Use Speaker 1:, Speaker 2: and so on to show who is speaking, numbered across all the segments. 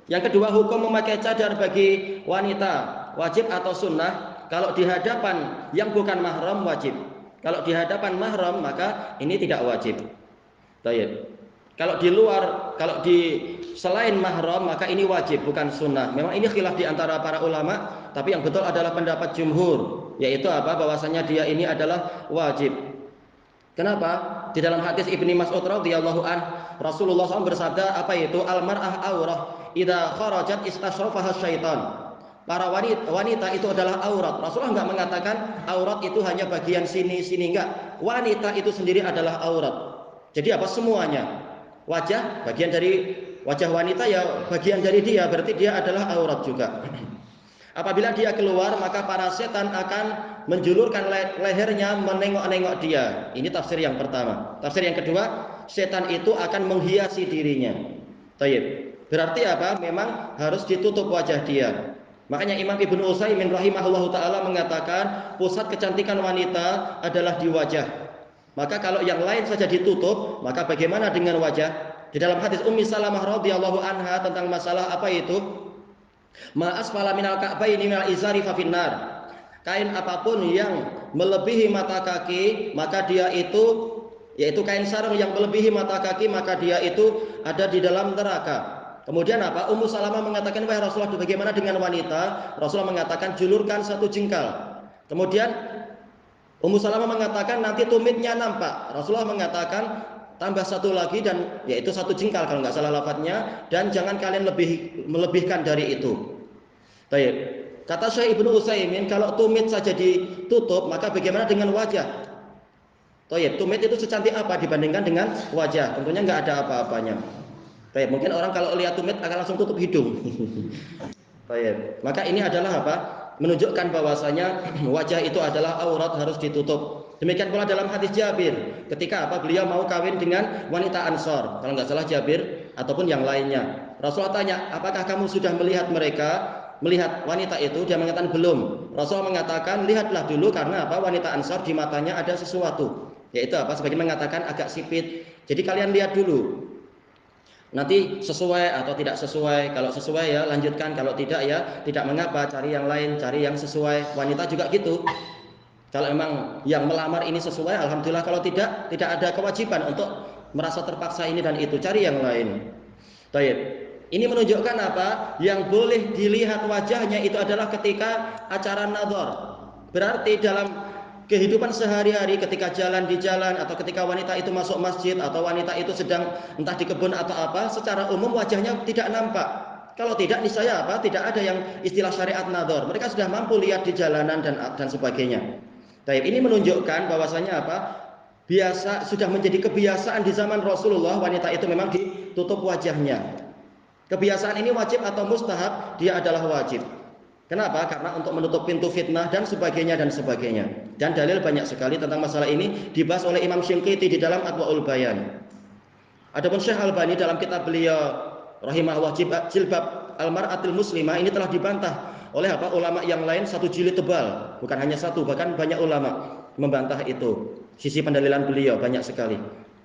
Speaker 1: Yang kedua, hukum memakai cadar bagi wanita wajib atau sunnah? Kalau di hadapan yang bukan mahram wajib. Kalau di hadapan mahram maka ini tidak wajib. Baik. Kalau di luar, kalau di selain mahram maka ini wajib bukan sunnah. Memang ini khilaf di antara para ulama, tapi yang betul adalah pendapat jumhur, yaitu apa? Bahwasanya dia ini adalah wajib. Kenapa? Di dalam hadis Ibni Mas'ud radhiyallahu an, Rasulullah SAW bersabda, apa itu? Al-mar'ah aurah, idza kharajat istasyrafaha syaitan. Para wanita itu adalah aurat. Rasulullah enggak mengatakan aurat itu hanya bagian sini enggak. Wanita itu sendiri adalah aurat. Jadi apa semuanya? Wajah bagian dari wajah wanita ya bagian dari dia, berarti dia adalah aurat juga. Apabila dia keluar maka para setan akan menjulurkan lehernya menengok-nengok dia. Ini tafsir yang pertama. Tafsir yang kedua, setan itu akan menghiasi dirinya. Baik. Berarti apa? Memang harus ditutup wajah dia. Makanya Imam Ibnu Utsaimin rahimahullahu taala mengatakan pusat kecantikan wanita adalah di wajah. Maka kalau yang lain saja ditutup, maka bagaimana dengan wajah? Di dalam hadis Ummi Salamah radhiyallahu anha tentang masalah apa itu? Ma asfala minal ka'baini minal izari fa finnar. Kain apapun yang melebihi mata kaki, maka dia itu, yaitu kain sarung yang melebihi mata kaki, maka dia itu ada di dalam neraka. Kemudian apa? Ummu Salamah mengatakan, wahai Rasulullah, bagaimana dengan wanita? Rasulullah mengatakan, julurkan satu jengkal. Kemudian Ummu Salamah mengatakan nanti tumitnya nampak. Rasulullah mengatakan tambah satu lagi dan yaitu satu jengkal kalau nggak salah lafadznya, dan jangan kalian melebihkan dari itu. Baik. Kata Syekh Ibnu Utsaimin, kalau tumit saja ditutup, maka bagaimana dengan wajah? Baik, tumit itu secantik apa dibandingkan dengan wajah? Tentunya nggak ada apa-apanya. Baik, mungkin orang kalau lihat tumit akan langsung tutup hidung. Baik. Maka ini adalah apa? Menunjukkan bahwasanya wajah itu adalah aurat, harus ditutup. Demikian pula dalam hadis Jabir, ketika apa beliau mau kawin dengan wanita Ansor, kalau nggak salah Jabir ataupun yang lainnya. Rasulullah tanya, apakah kamu sudah melihat mereka? Melihat wanita itu? Dia mengatakan belum. Rasulullah mengatakan, lihatlah dulu karena apa? Wanita Ansor di matanya ada sesuatu, yaitu apa? Sebagian mengatakan agak sipit. Jadi kalian lihat dulu. Nanti sesuai atau tidak sesuai. Kalau sesuai ya lanjutkan, kalau tidak ya tidak mengapa, cari yang lain, cari yang sesuai. Wanita juga gitu. Kalau memang yang melamar ini sesuai, alhamdulillah. Kalau tidak ada kewajiban untuk merasa terpaksa ini dan itu, cari yang lain. Baik. Ini menunjukkan apa? Yang boleh dilihat wajahnya itu adalah ketika acara nadhar. Berarti dalam kehidupan sehari-hari, ketika jalan di jalan, atau ketika wanita itu masuk masjid, atau wanita itu sedang entah di kebun atau apa, secara umum wajahnya tidak nampak. Kalau tidak, niscaya apa? Tidak ada yang istilah syariat nadhar. Mereka sudah mampu lihat di jalanan dan sebagainya. Baik, ini menunjukkan bahwasanya apa? Biasa, sudah menjadi kebiasaan di zaman Rasulullah, wanita itu memang ditutup wajahnya. Kebiasaan ini wajib atau mustahab? Dia adalah wajib. Kenapa? Karena untuk menutup pintu fitnah dan sebagainya dan sebagainya. Dan dalil banyak sekali tentang masalah ini dibahas oleh Imam Syinqiti di dalam Adwaul Bayan. Adapun Syekh Albani dalam kitab beliau rahimahullah Jilbab Al-Mar'atil Muslimah ini telah dibantah oleh apa? Ulama yang lain satu jilid tebal, bukan hanya satu, bahkan banyak ulama membantah itu. Sisi pendalilan beliau banyak sekali.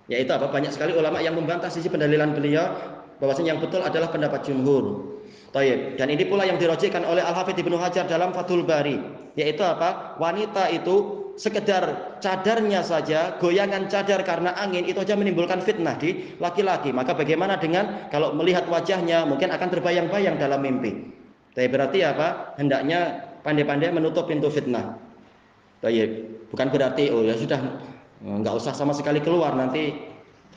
Speaker 1: Yaitu apa? Banyak sekali ulama yang membantah sisi pendalilan beliau bahwasanya yang betul adalah pendapat jumhur. Taib. Dan ini pula yang dirojihkan oleh Al-Hafidz Ibnu Hajar dalam Fathul Bari, yaitu apa? Wanita itu sekedar cadarnya saja, goyangan cadar karena angin itu saja menimbulkan fitnah di laki-laki. Maka bagaimana dengan kalau melihat wajahnya mungkin akan terbayang-bayang dalam mimpi. Tapi berarti apa? Hendaknya pandai-pandai menutup pintu fitnah. Taib. Bukan berarti oh ya sudah enggak usah sama sekali keluar, nanti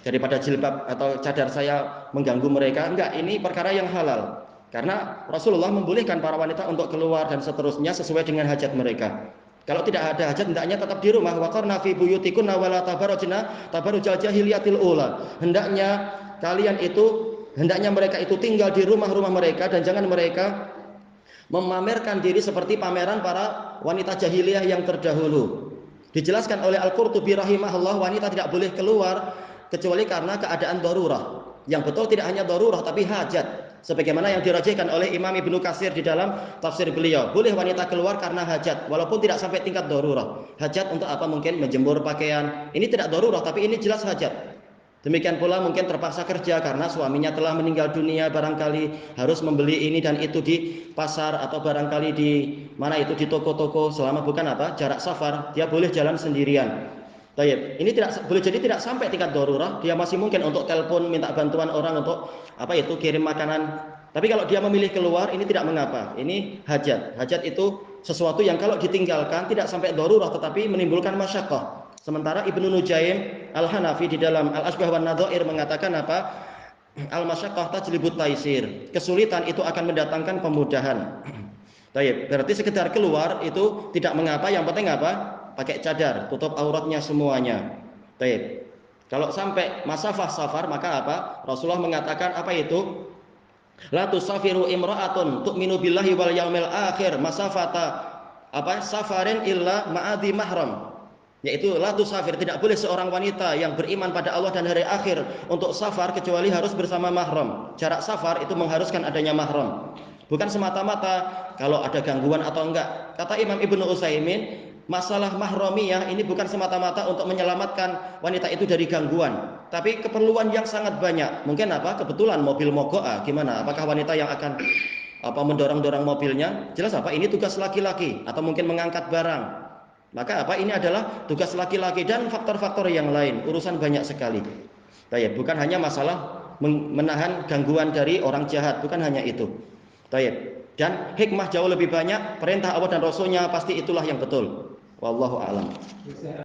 Speaker 1: daripada jilbab atau cadar saya mengganggu mereka. Enggak, ini perkara yang halal. Karena Rasulullah membolehkan para wanita untuk keluar dan seterusnya sesuai dengan hajat mereka. Kalau tidak ada hajat, hendaknya tetap di rumah. Wa qarna fi buyutikunna wa la tabarrajna tabarrujal jahiliyatil ula. Hendaknya mereka itu tinggal di rumah-rumah mereka dan jangan mereka memamerkan diri seperti pameran para wanita jahiliyah yang terdahulu. Dijelaskan oleh Al-Qurtubi rahimahullah, wanita tidak boleh keluar kecuali karena keadaan darurah. Yang betul tidak hanya darurah tapi hajat. Sebagaimana yang dirajihkan oleh Imam Ibnu Katsir di dalam tafsir beliau, boleh wanita keluar karena hajat, walaupun tidak sampai tingkat darurah. Hajat untuk apa? Mungkin menjemur pakaian. Ini tidak darurah, tapi ini jelas hajat. Demikian pula mungkin terpaksa kerja karena suaminya telah meninggal dunia, barangkali harus membeli ini dan itu di pasar atau barangkali di mana itu di toko-toko, selama bukan jarak safar, dia boleh jalan sendirian. Baik, ini boleh jadi tidak sampai tingkat darurat, dia masih mungkin untuk telepon minta bantuan orang untuk kirim makanan. Tapi kalau dia memilih keluar, ini tidak mengapa. Ini hajat. Hajat itu sesuatu yang kalau ditinggalkan tidak sampai darurat tetapi menimbulkan masyaqqah. Sementara Ibnu Nujaim Al-Hanafi di dalam Al-Asbah wan Nadhair mengatakan Al-masyaqqah tajlibut taisir. Kesulitan itu akan mendatangkan kemudahan. Baik, berarti sekedar keluar itu tidak mengapa, yang penting pakai cadar, tutup auratnya semuanya. Baik. Kalau sampai masafah safar maka Rasulullah mengatakan La tusafiru imra'atun tu'minu billahi wal yaumil akhir masafata safarin illa ma'adhi mahram. Yaitu la tusafir, tidak boleh seorang wanita yang beriman pada Allah dan hari akhir untuk safar kecuali harus bersama mahram. Jarak safar itu mengharuskan adanya mahram. Bukan semata-mata kalau ada gangguan atau enggak. Kata Imam Ibnu Utsaimin, masalah mahramiyah ini bukan semata-mata untuk menyelamatkan wanita itu dari gangguan, tapi keperluan yang sangat banyak. Mungkin kebetulan mobil mogok, gimana? Apakah wanita yang akan mendorong-dorong mobilnya? Jelas ini tugas laki-laki, atau mungkin mengangkat barang. Maka ini adalah tugas laki-laki dan faktor-faktor yang lain, urusan banyak sekali. Baik, bukan hanya masalah menahan gangguan dari orang jahat, bukan hanya itu. Baik. Dan hikmah jauh lebih banyak, perintah Allah dan Rasulnya pasti itulah yang betul. Wallahu a'lam.